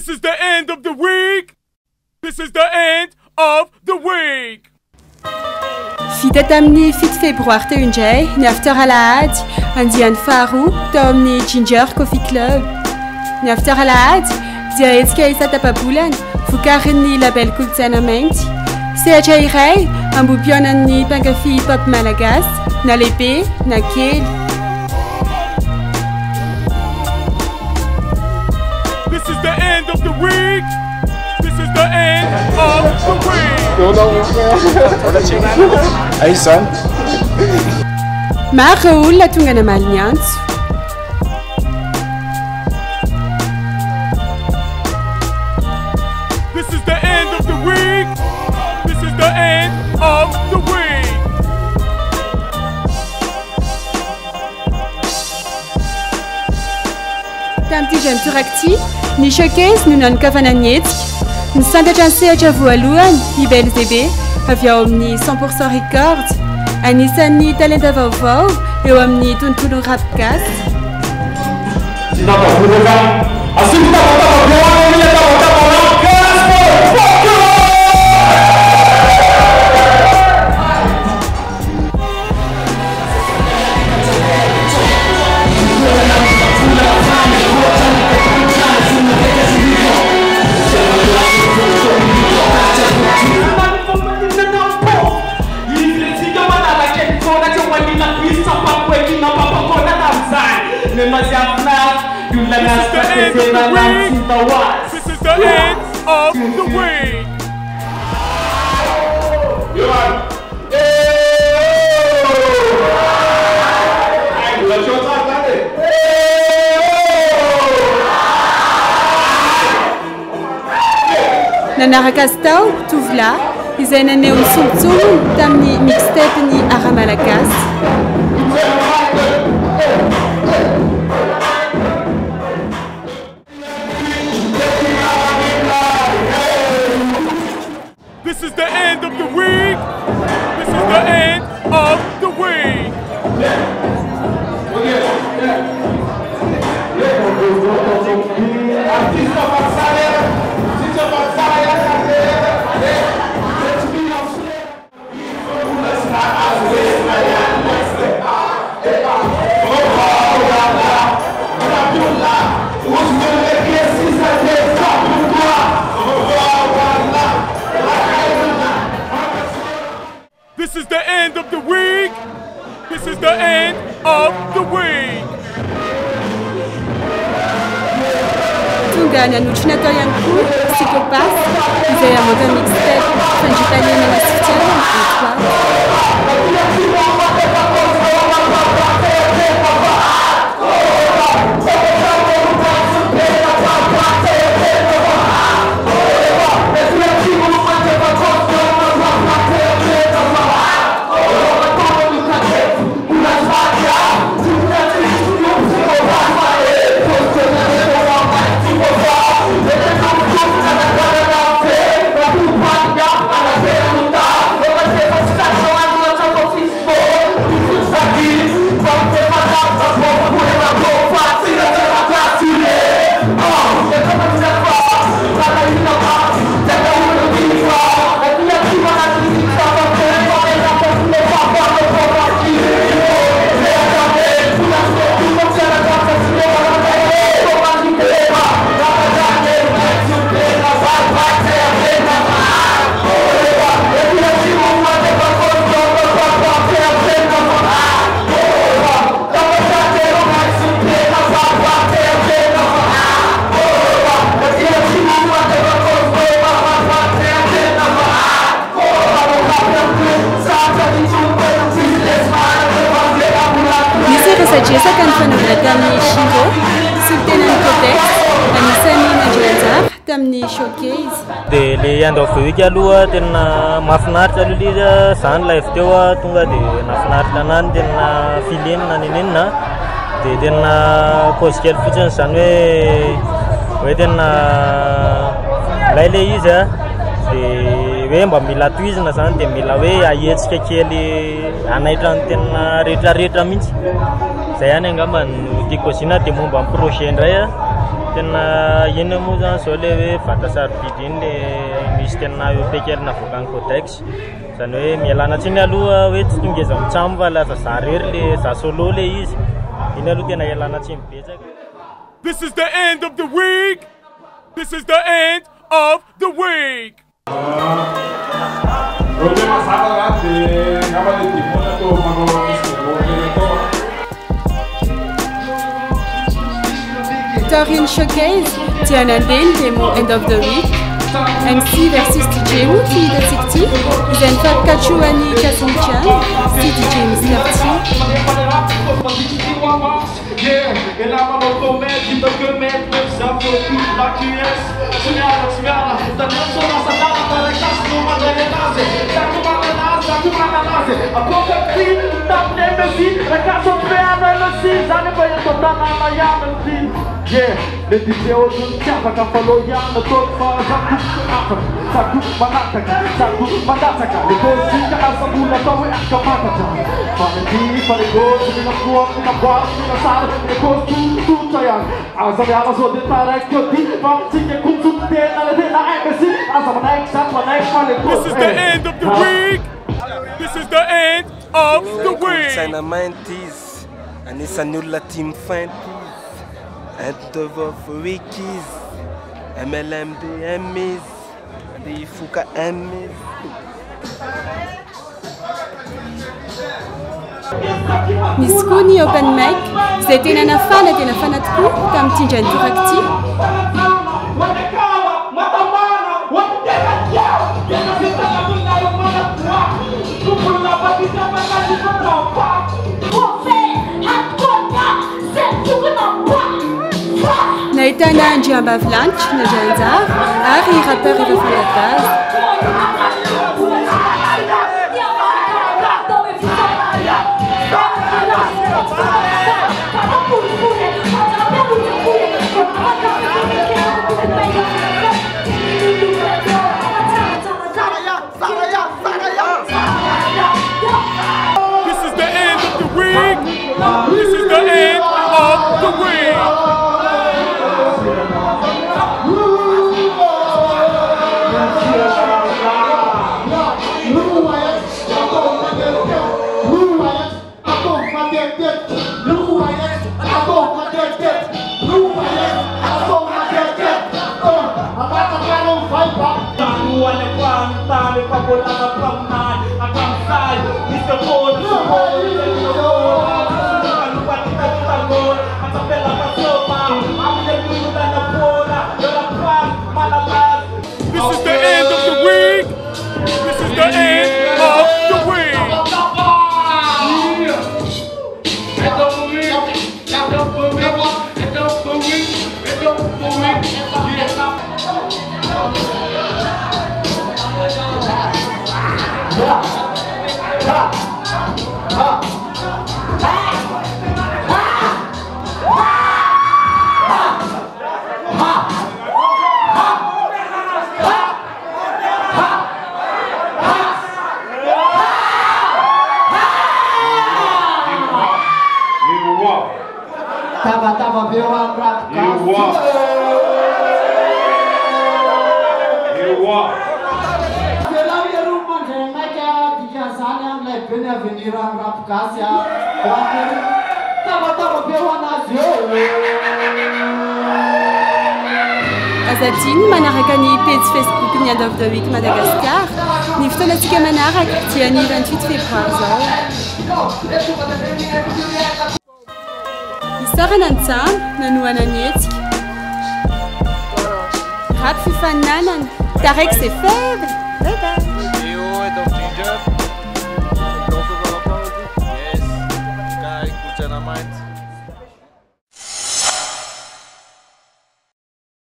This is the end of the week. This is the end of the week. Fita tamni fit februar te unjay, ni after alaad, Andian Farou, Tomni Ginger Coffee Club. Ni after alaad, dia etska isa tapabulan, fukarini label kultsanament. Se ajairai, ambubianan ni pangafi pop malagas, na lepe, na kel. This is the end of the week. This is the end of the week. Hey son. Ma Raoul la tungana malniant. This is the end of the week. This is the end of the week. Tamti jem turakti, ni showcase nu non kavananietsk. Nous sommes chances à Javoualouan, Ibelzebe, avia omni 100% record, Anisani talent avavo, et omni tuntuno rapcast. This is the end of the week. Nanarakastau, Tuvla, Izainane Unsumtsum, Tamni mixtape ni Aramalakas. This is the end of the week. This is the end of the week. This is the end of the week. This is the end of the week. Tungana Nuchinatoyanku, Psychopath, Isaiah Modern Mixtape, Fanjipani Manasitian, et toi. Jesa kan fanogra tamni Shiro, Sultanan Codex, Anisani Najalatar, tamni Showcase. Le end of the week aloha tena mahafinaritra aloha izy zany live teo tonga dia nahafinaritra anany tena filenina nenenina dia tena cause kely fotsiny zany hoe tena laile izy dia hoe mba mila tohizina zany dia mila hoe ahetsika kely anaitra ny tena rehetrarehetra mihitsy. Zay ihany angamba no tiako zina dia momba amin'ny projet indray tena ino moa zany zao le hoe vatasarobidy iny le misy tena eo pekelina voakany codex zany hoe mialana tsiny aloha hoe tsy tongeza mitsamo fa laza za rery le za solo le izy iny aloha tena ialana tsiny betsaka. This is the end of the week. This is the end of the week. Torin Showcase tient un demo end of the week. MC versus DJ Muti de Sikti, Zenfab Kachuani Kasimchan, si DJ Mr. Yeah, le DJ hoje chapa falou ya no todo faz saku manataka le cozinha asa bula to é acamata famenti para gosto na rua na base na sala le costu tudo ya asa me aba so de tarek que ti va tinha com tudo na le na embassy asa manek sat manek fale This is the end of the week. This is the end of the week. Sanamantis anisa nulla team fantis end of wikis MLMB Emmys the Fuka Emmys. Niskuni open mic, c'était une fan et une fan de coup, comme Tijan Durakti. Naitana Djamba Vlanch, Najanzar, Harry rappeur et Falataz. This is the end of the week. This is the end of the week. This is the end of the week. This is the end of the week. Tava violando pra cá. Azatine, Manarakani, page Facebook, Niad of the Week, Madagascar. Niftonatika Manarak, Tiani, 28 février. Histoire ensemble, Nanouana Nietzsche. Rap Fufan Nanan, Tarek c'est faible. Bye bye.